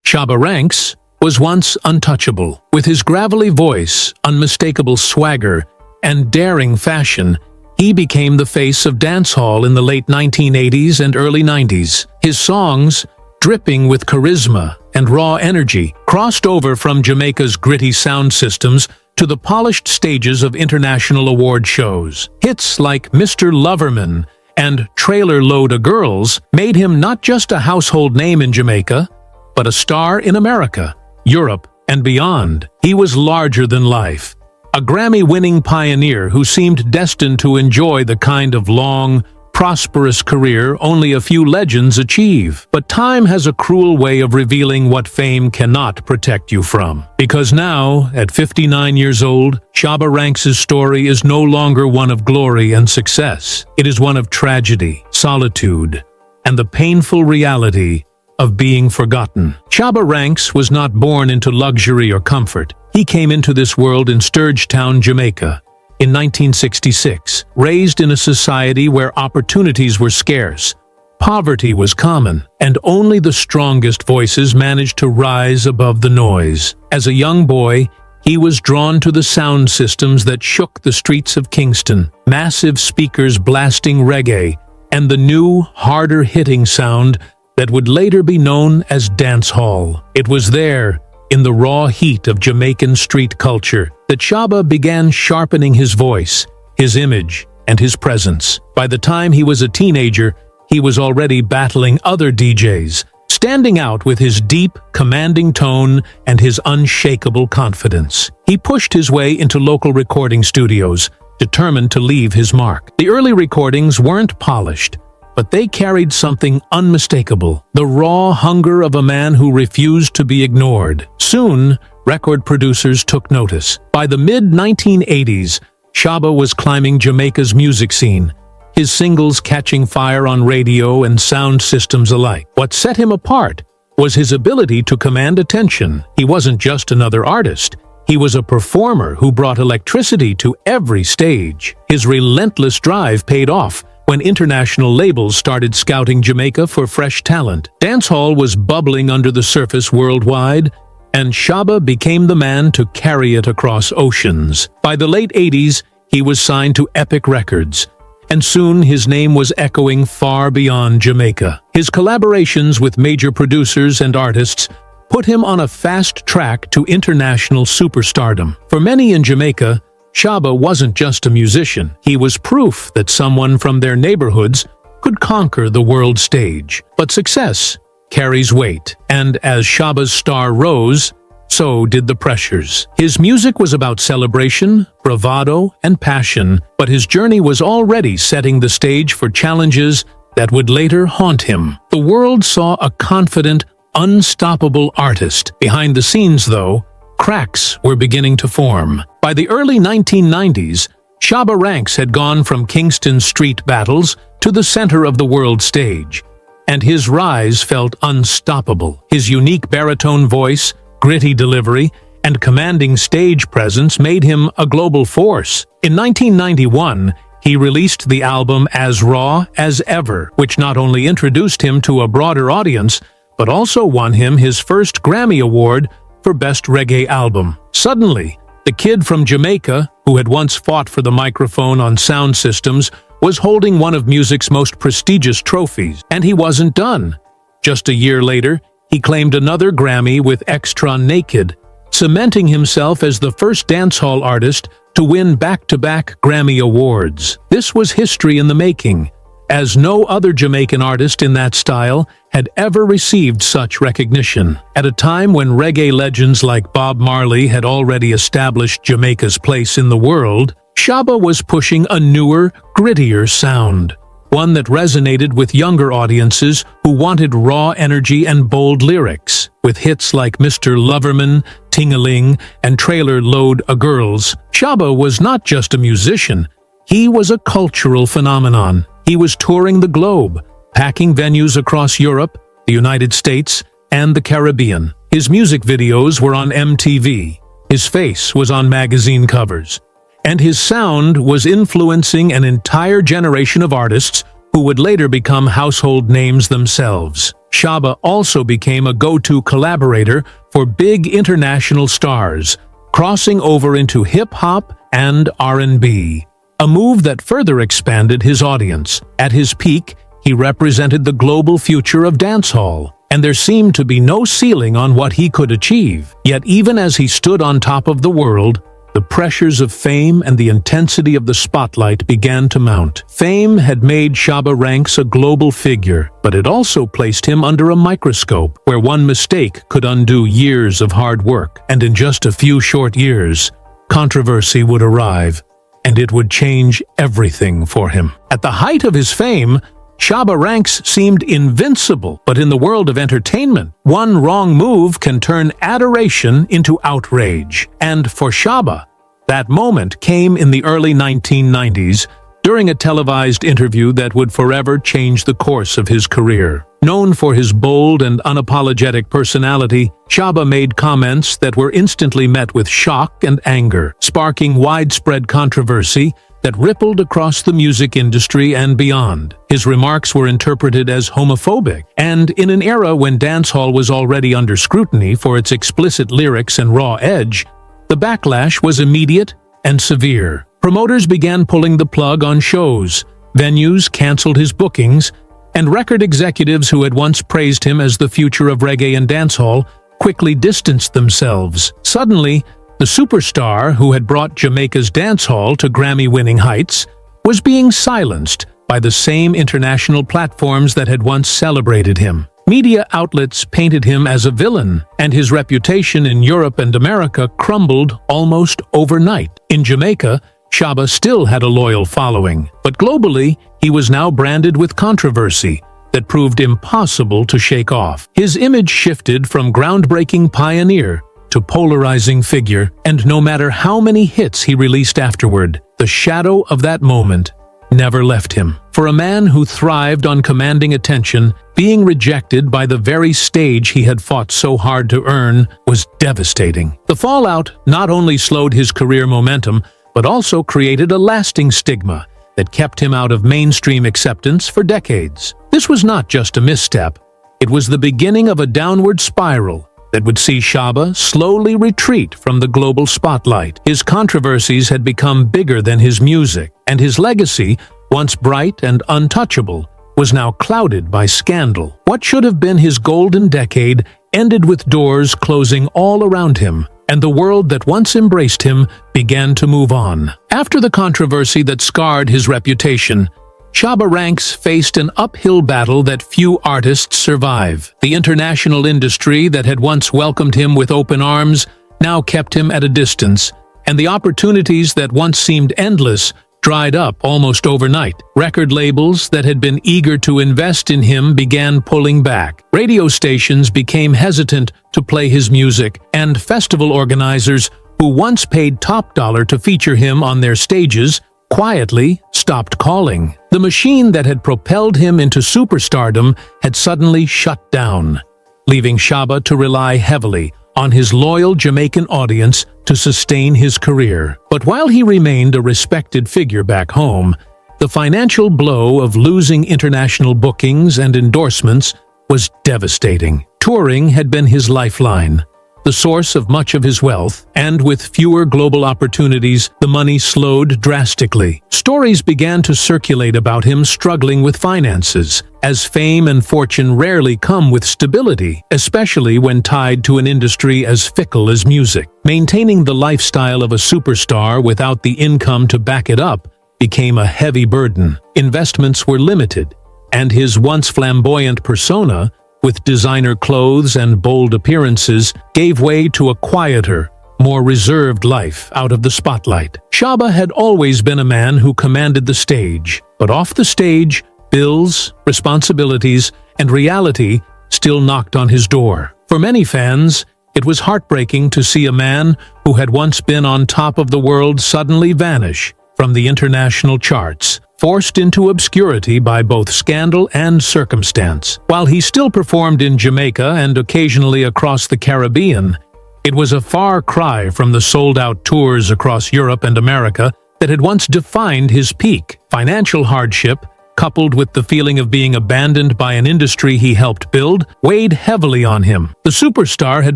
Shabba Ranks was once untouchable. With his gravelly voice, unmistakable swagger, and daring fashion, he became the face of dancehall in the late 1980s and early 90s. His songs, dripping with charisma and raw energy, crossed over from Jamaica's gritty sound systems to the polished stages of international award shows. Hits like Mr. Loverman and Trailer Load of Girls made him not just a household name in Jamaica, but a star in America, Europe, and beyond. He was larger than life, a Grammy-winning pioneer who seemed destined to enjoy the kind of long, prosperous career only a few legends achieve. But time has a cruel way of revealing what fame cannot protect you from. Because now, at 59 years old, Shabba Ranks' story is no longer one of glory and success. It is one of tragedy, solitude, and the painful reality of being forgotten. Shabba Ranks was not born into luxury or comfort. He came into this world in Sturgetown, Jamaica, in 1966, raised in a society where opportunities were scarce, poverty was common, and only the strongest voices managed to rise above the noise. As a young boy, he was drawn to the sound systems that shook the streets of Kingston, massive speakers blasting reggae, and the new, harder-hitting sound that would later be known as dancehall. It was there, in the raw heat of Jamaican street culture, that Shabba began sharpening his voice, his image, and his presence. By the time he was a teenager, he was already battling other DJs, standing out with his deep, commanding tone and his unshakable confidence. He pushed his way into local recording studios, determined to leave his mark. The early recordings weren't polished, but they carried something unmistakable, the raw hunger of a man who refused to be ignored. Soon, record producers took notice. By the mid-1980s, Shabba was climbing Jamaica's music scene, his singles catching fire on radio and sound systems alike. What set him apart was his ability to command attention. He wasn't just another artist. He was a performer who brought electricity to every stage. His relentless drive paid off when international labels started scouting Jamaica for fresh talent. Dancehall was bubbling under the surface worldwide, and Shabba became the man to carry it across oceans. By the late 80s, he was signed to Epic Records, and soon his name was echoing far beyond Jamaica. His collaborations with major producers and artists put him on a fast track to international superstardom. For many in Jamaica, Shabba wasn't just a musician. He was proof that someone from their neighborhoods could conquer the world stage. But success carries weight, and as Shabba's star rose, so did the pressures. His music was about celebration, bravado, and passion, but his journey was already setting the stage for challenges that would later haunt him. The world saw a confident, unstoppable artist. Behind the scenes, though, cracks were beginning to form. By the early 1990s, Shabba Ranks had gone from Kingston street battles to the center of the world stage, and his rise felt unstoppable. His unique baritone voice, gritty delivery, and commanding stage presence made him a global force. In 1991, he released the album As Raw as Ever, which not only introduced him to a broader audience, but also won him his first Grammy Award for Best Reggae Album. Suddenly, the kid from Jamaica, who had once fought for the microphone on sound systems, was holding one of music's most prestigious trophies. And he wasn't done. Just a year later, he claimed another Grammy with Extra Naked, cementing himself as the first dancehall artist to win back-to-back Grammy Awards. This was history in the making, as no other Jamaican artist in that style had ever received such recognition. At a time when reggae legends like Bob Marley had already established Jamaica's place in the world, Shabba was pushing a newer, grittier sound, one that resonated with younger audiences who wanted raw energy and bold lyrics. With hits like Mr. Loverman, Ting-a-Ling, and Trailer Load of Girls, Shabba was not just a musician, he was a cultural phenomenon. He was touring the globe, packing venues across Europe, the United States, and the Caribbean. His music videos were on MTV, his face was on magazine covers, and his sound was influencing an entire generation of artists who would later become household names themselves. Shabba also became a go-to collaborator for big international stars, crossing over into hip-hop and R&B. A move that further expanded his audience. At his peak, he represented the global future of dancehall, and there seemed to be no ceiling on what he could achieve. Yet even as he stood on top of the world, the pressures of fame and the intensity of the spotlight began to mount. Fame had made Shabba Ranks a global figure, but it also placed him under a microscope, where one mistake could undo years of hard work. And in just a few short years, controversy would arrive, and it would change everything for him. At the height of his fame, Shabba Ranks seemed invincible, but in the world of entertainment, one wrong move can turn adoration into outrage. And for Shabba, that moment came in the early 1990s during a televised interview that would forever change the course of his career. Known for his bold and unapologetic personality, Shabba made comments that were instantly met with shock and anger, sparking widespread controversy that rippled across the music industry and beyond. His remarks were interpreted as homophobic, and in an era when dancehall was already under scrutiny for its explicit lyrics and raw edge, the backlash was immediate and severe. Promoters began pulling the plug on shows, venues canceled his bookings, and record executives who had once praised him as the future of reggae and dancehall quickly distanced themselves. Suddenly, the superstar who had brought Jamaica's dancehall to Grammy-winning heights was being silenced by the same international platforms that had once celebrated him. Media outlets painted him as a villain, and his reputation in Europe and America crumbled almost overnight. In Jamaica, Shabba still had a loyal following, but globally, he was now branded with controversy that proved impossible to shake off. His image shifted from groundbreaking pioneer to polarizing figure, and no matter how many hits he released afterward, the shadow of that moment never left him. For a man who thrived on commanding attention, being rejected by the very stage he had fought so hard to earn was devastating. The fallout not only slowed his career momentum, but also created a lasting stigma that kept him out of mainstream acceptance for decades. This was not just a misstep, it was the beginning of a downward spiral that would see Shabba slowly retreat from the global spotlight. His controversies had become bigger than his music, and his legacy, once bright and untouchable, was now clouded by scandal. What should have been his golden decade ended with doors closing all around him, and the world that once embraced him began to move on. After the controversy that scarred his reputation, Shabba Ranks faced an uphill battle that few artists survive. The international industry that had once welcomed him with open arms now kept him at a distance, and the opportunities that once seemed endless dried up almost overnight. Record labels that had been eager to invest in him began pulling back. Radio stations became hesitant to play his music, and festival organizers who once paid top dollar to feature him on their stages quietly stopped calling. The machine that had propelled him into superstardom had suddenly shut down, leaving Shabba to rely heavily on his loyal Jamaican audience to sustain his career. But while he remained a respected figure back home, the financial blow of losing international bookings and endorsements was devastating. Touring had been his lifeline, the source of much of his wealth, and with fewer global opportunities, the money slowed drastically. Stories began to circulate about him struggling with finances, as fame and fortune rarely come with stability, especially when tied to an industry as fickle as music. Maintaining the lifestyle of a superstar without the income to back it up became a heavy burden. Investments were limited, and his once flamboyant persona, with designer clothes and bold appearances, gave way to a quieter, more reserved life out of the spotlight. Shabba had always been a man who commanded the stage, but off the stage, bills, responsibilities, and reality still knocked on his door. For many fans, it was heartbreaking to see a man who had once been on top of the world suddenly vanish from the international charts, forced into obscurity by both scandal and circumstance. While he still performed in Jamaica and occasionally across the Caribbean, it was a far cry from the sold-out tours across Europe and America that had once defined his peak. Financial hardship coupled with the feeling of being abandoned by an industry he helped build, weighed heavily on him. The superstar had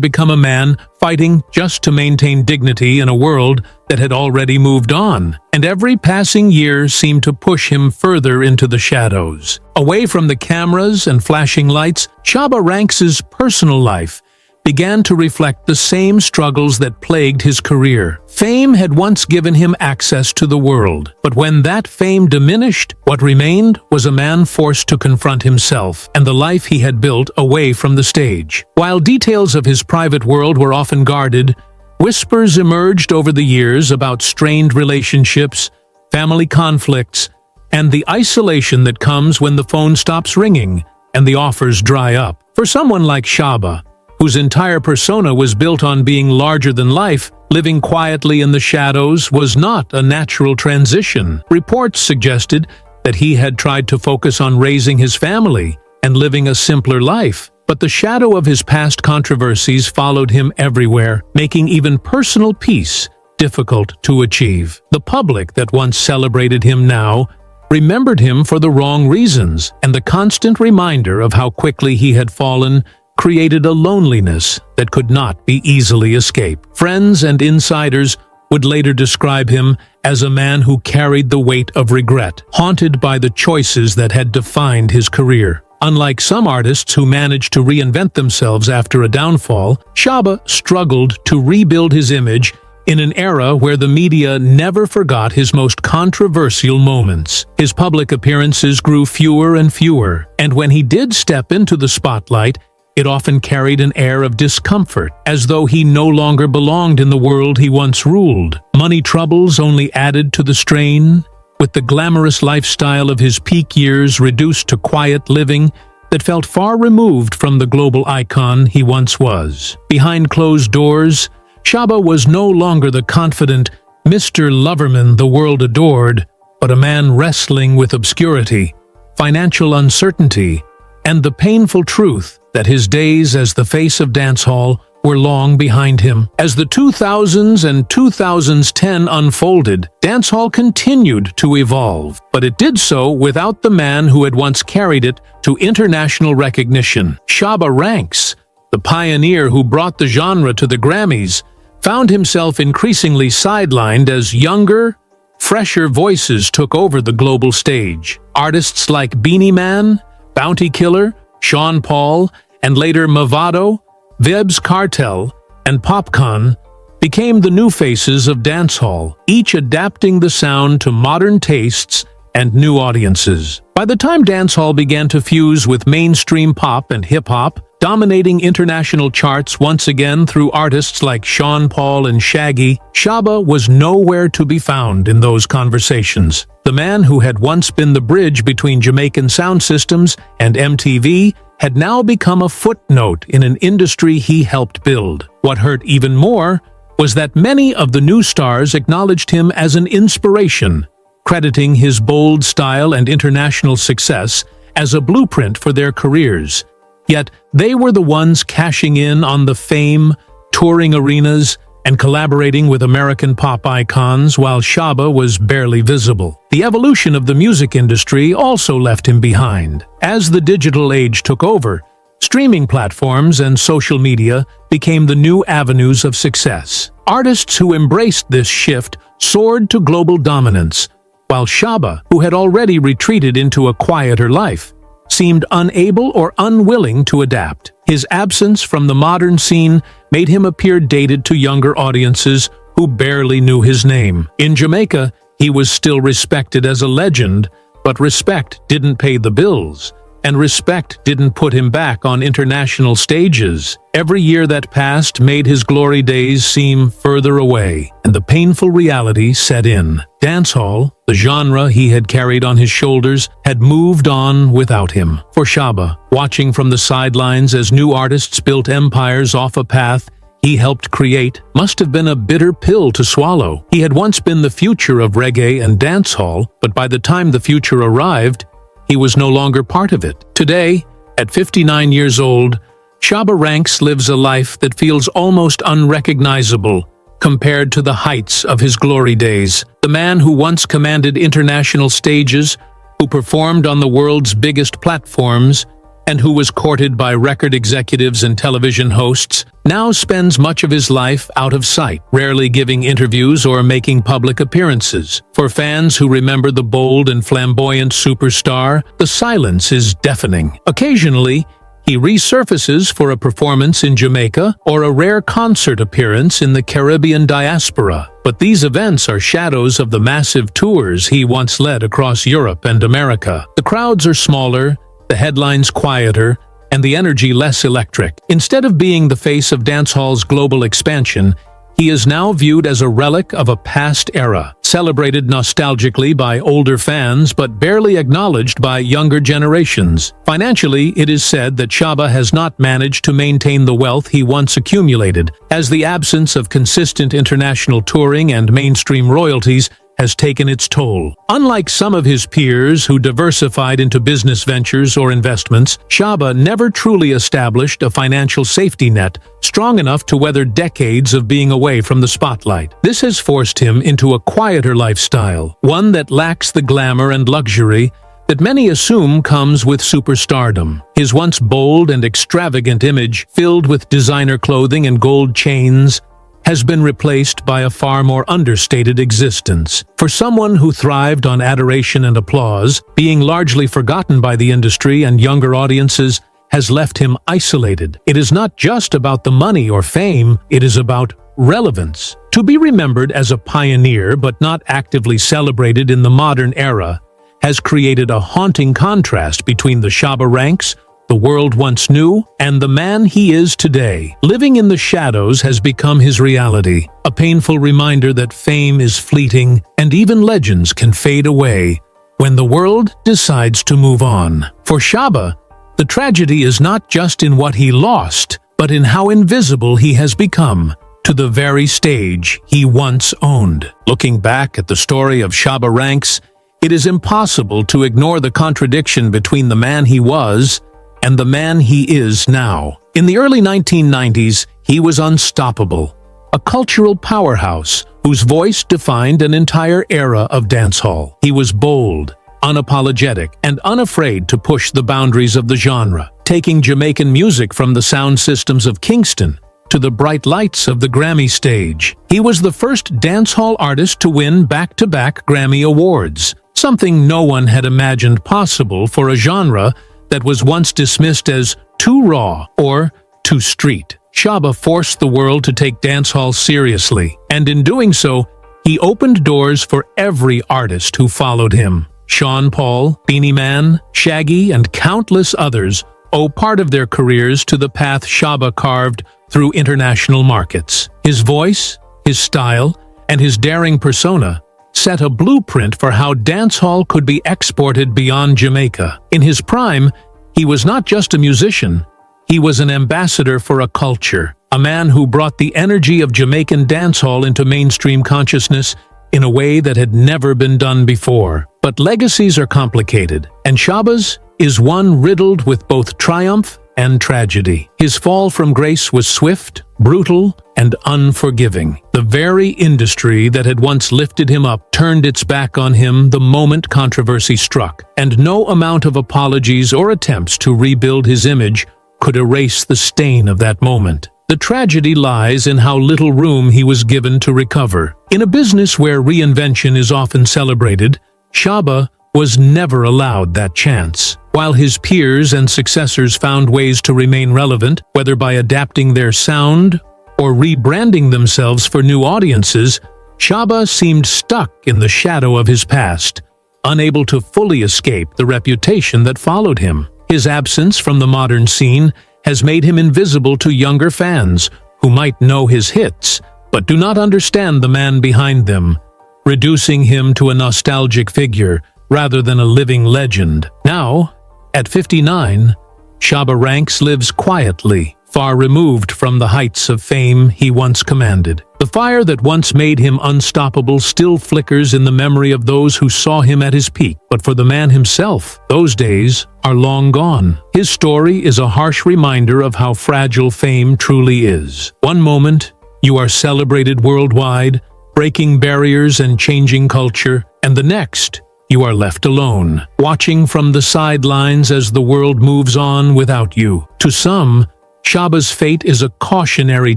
become a man fighting just to maintain dignity in a world that had already moved on, and every passing year seemed to push him further into the shadows. Away from the cameras and flashing lights, Shabba Ranks's personal life began to reflect the same struggles that plagued his career. Fame had once given him access to the world, but when that fame diminished, what remained was a man forced to confront himself and the life he had built away from the stage. While details of his private world were often guarded, whispers emerged over the years about strained relationships, family conflicts, and the isolation that comes when the phone stops ringing and the offers dry up. For someone like Shabba, whose entire persona was built on being larger than life, living quietly in the shadows was not a natural transition. Reports suggested that he had tried to focus on raising his family and living a simpler life, but the shadow of his past controversies followed him everywhere, making even personal peace difficult to achieve. The public that once celebrated him now remembered him for the wrong reasons, and the constant reminder of how quickly he had fallen created a loneliness that could not be easily escaped. Friends and insiders would later describe him as a man who carried the weight of regret, haunted by the choices that had defined his career. Unlike some artists who managed to reinvent themselves after a downfall, Shabba struggled to rebuild his image in an era where the media never forgot his most controversial moments. His public appearances grew fewer and fewer, and when he did step into the spotlight, it often carried an air of discomfort, as though he no longer belonged in the world he once ruled. Money troubles only added to the strain, with the glamorous lifestyle of his peak years reduced to quiet living that felt far removed from the global icon he once was. Behind closed doors, Shabba was no longer the confident Mr. Loverman the world adored, but a man wrestling with obscurity, financial uncertainty, and the painful truth that his days as the face of dancehall were long behind him. As the 2000s and 2010 unfolded, dancehall continued to evolve, but it did so without the man who had once carried it to international recognition. Shabba Ranks, the pioneer who brought the genre to the Grammys, found himself increasingly sidelined as younger, fresher voices took over the global stage. Artists like Beanie Man, Bounty Killer, Sean Paul, and later Mavado, Vebs Cartel, and Popcaan became the new faces of dancehall, each adapting the sound to modern tastes and new audiences. By the time dancehall began to fuse with mainstream pop and hip-hop, dominating international charts once again through artists like Sean Paul and Shaggy, Shabba was nowhere to be found in those conversations. The man who had once been the bridge between Jamaican sound systems and MTV had now become a footnote in an industry he helped build. What hurt even more was that many of the new stars acknowledged him as an inspiration, crediting his bold style and international success as a blueprint for their careers. Yet they were the ones cashing in on the fame, touring arenas, and collaborating with American pop icons while Shabba was barely visible. The evolution of the music industry also left him behind. As the digital age took over, streaming platforms and social media became the new avenues of success. Artists who embraced this shift soared to global dominance, while Shabba, who had already retreated into a quieter life, seemed unable or unwilling to adapt. His absence from the modern scene made him appear dated to younger audiences who barely knew his name. In Jamaica, he was still respected as a legend, but respect didn't pay the bills, and respect didn't put him back on international stages. Every year that passed made his glory days seem further away, and the painful reality set in. Dancehall, the genre he had carried on his shoulders, had moved on without him. For Shabba, watching from the sidelines as new artists built empires off a path he helped create, must have been a bitter pill to swallow. He had once been the future of reggae and dancehall, but by the time the future arrived, he was no longer part of it. Today, at 59 years old, Shabba Ranks lives a life that feels almost unrecognizable compared to the heights of his glory days. The man who once commanded international stages who performed on the world's biggest platforms and who was courted by record executives and television hosts, now spends much of his life out of sight, rarely giving interviews or making public appearances. For fans who remember the bold and flamboyant superstar, the silence is deafening. Occasionally, he resurfaces for a performance in Jamaica or a rare concert appearance in the Caribbean diaspora. But these events are shadows of the massive tours he once led across Europe and America. The crowds are smaller, the headlines quieter, and the energy less electric. Instead of being the face of dancehall's global expansion, he is now viewed as a relic of a past era, celebrated nostalgically by older fans but barely acknowledged by younger generations. Financially, it is said that Shabba has not managed to maintain the wealth he once accumulated, as the absence of consistent international touring and mainstream royalties has taken its toll. Unlike some of his peers who diversified into business ventures or investments, Shabba never truly established a financial safety net strong enough to weather decades of being away from the spotlight. This has forced him into a quieter lifestyle, one that lacks the glamour and luxury that many assume comes with superstardom. His once bold and extravagant image, filled with designer clothing and gold chains, has been replaced by a far more understated existence. For someone who thrived on adoration and applause, being largely forgotten by the industry and younger audiences has left him isolated. It is not just about the money or fame, it is about relevance. To be remembered as a pioneer but not actively celebrated in the modern era has created a haunting contrast between the Shabba Ranks the world once knew, and the man he is today. Living in the shadows has become his reality, a painful reminder that fame is fleeting and even legends can fade away when the world decides to move on. For Shabba, the tragedy is not just in what he lost, but in how invisible he has become to the very stage he once owned. Looking back at the story of Shabba Ranks, it is impossible to ignore the contradiction between the man he was and the man he is now. In the early 1990s, he was unstoppable, a cultural powerhouse whose voice defined an entire era of dancehall. He was bold, unapologetic, and unafraid to push the boundaries of the genre, taking Jamaican music from the sound systems of Kingston to the bright lights of the Grammy stage. He was the first dancehall artist to win back-to-back Grammy Awards, something no one had imagined possible for a genre that was once dismissed as too raw or too street. Shabba forced the world to take dancehall seriously, and in doing so, he opened doors for every artist who followed him. Sean Paul, Beanie Man, Shaggy, and countless others owe part of their careers to the path Shabba carved through international markets. His voice, his style, and his daring persona set a blueprint for how dancehall could be exported beyond Jamaica. In his prime, he was not just a musician, he was an ambassador for a culture, a man who brought the energy of Jamaican dancehall into mainstream consciousness in a way that had never been done before. But legacies are complicated, and Shabba's is one riddled with both triumph and tragedy. His fall from grace was swift, brutal, and unforgiving. The very industry that had once lifted him up turned its back on him the moment controversy struck, and no amount of apologies or attempts to rebuild his image could erase the stain of that moment. The tragedy lies in how little room he was given to recover. In a business where reinvention is often celebrated, Shabba was never allowed that chance. While his peers and successors found ways to remain relevant, whether by adapting their sound or rebranding themselves for new audiences, Shabba seemed stuck in the shadow of his past, unable to fully escape the reputation that followed him. His absence from the modern scene has made him invisible to younger fans who might know his hits but do not understand the man behind them, reducing him to a nostalgic figure rather than a living legend. Now, at 59, Shabba Ranks lives quietly, far removed from the heights of fame he once commanded. The fire that once made him unstoppable still flickers in the memory of those who saw him at his peak. But for the man himself, those days are long gone. His story is a harsh reminder of how fragile fame truly is. One moment, you are celebrated worldwide, breaking barriers and changing culture, and the next, you are left alone, watching from the sidelines as the world moves on without you. To some, Shabba's fate is a cautionary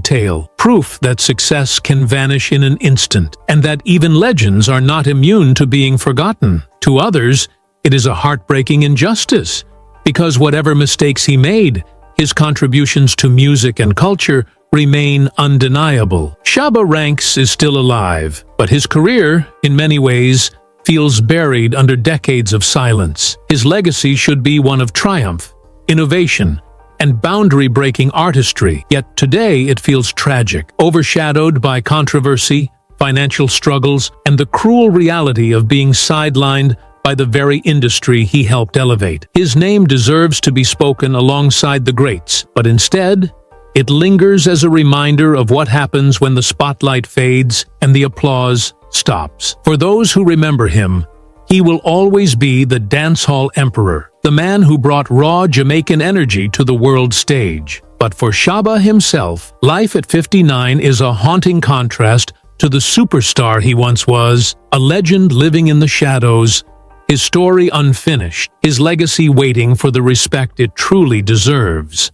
tale, proof that success can vanish in an instant, and that even legends are not immune to being forgotten. To others, it is a heartbreaking injustice, because whatever mistakes he made, his contributions to music and culture remain undeniable. Shabba Ranks is still alive, but his career, in many ways, feels buried under decades of silence. His legacy should be one of triumph, innovation, and boundary-breaking artistry, yet today it feels tragic, overshadowed by controversy, financial struggles, and the cruel reality of being sidelined by the very industry he helped elevate. His name deserves to be spoken alongside the greats, but instead, it lingers as a reminder of what happens when the spotlight fades and the applause stops. For those who remember him, he will always be the dancehall emperor, the man who brought raw Jamaican energy to the world stage. But for Shabba himself, life at 59 is a haunting contrast to the superstar he once was, a legend living in the shadows, his story unfinished, his legacy waiting for the respect it truly deserves.